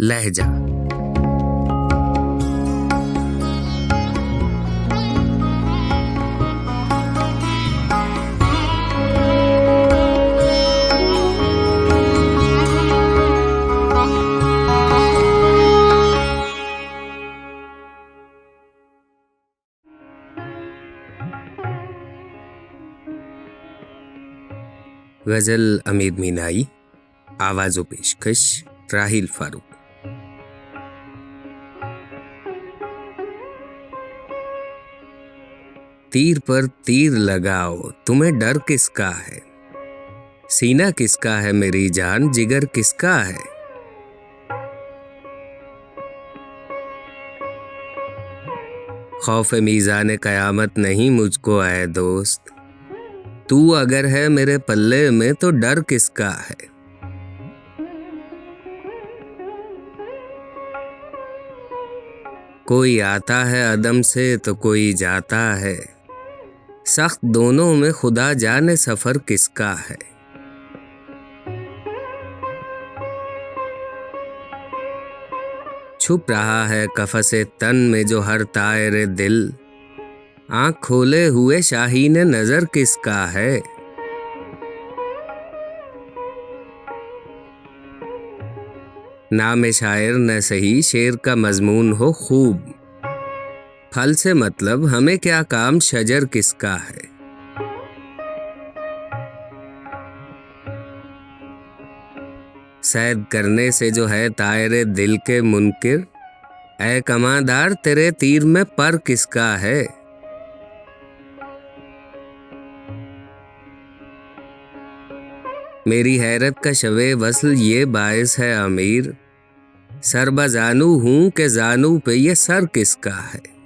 लहजा। गजल अमीर मीनाई, आवाज़ो पेशकश राहिल फारूक। तीर पर तीर लगाओ, तुम्हें डर किसका है? सीना किसका है मेरी जान, जिगर किसका है? खौफ मीज़ान क़यामत नहीं मुझको ऐ दोस्त, तू अगर है मेरे पल्ले में तो डर किसका है? कोई आता है अदम से तो कोई जाता है, सख्त दोनों में खुदा जाने सफ़र किसका है? छुप रहा है कफ़से तन में जो हर तायर दिल, आँख खोले हुए शाहीन नज़र किसका है? नाम शायर न सही शेर का मजमून हो खूब, फल से मतलब हमें क्या काम शजर किसका है? सैद करने से जो है तायरे दिल के मुनकिर, ऐ कमांदार तेरे तीर में पर किसका है? मेरी हैरत का शवे वस्ल ये बायस है अमीर, सर बजानू हूँ कि जानू पे ये सर किसका है?